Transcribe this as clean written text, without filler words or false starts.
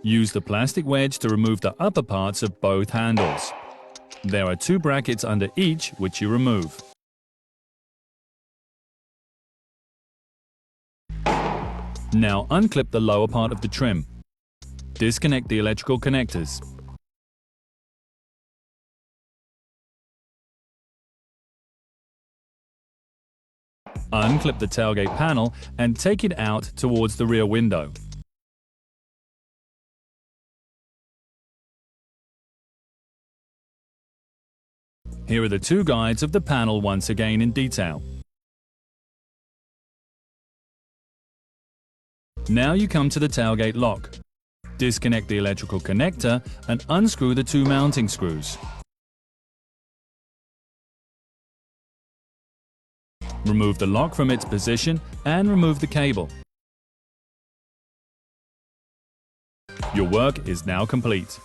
Use the plastic wedge to remove the upper parts of both handles. There are 2 brackets under each which you remove. Now unclip the lower part of the trim. Disconnect the electrical connectors. Unclip the tailgate panel and take it out towards the rear window. Here are the 2 guides of the panel once again in detail. Now you come to the tailgate lock. Disconnect the electrical connector and unscrew the 2 mounting screws. Remove the lock from its position and remove the cable. Your work is now complete.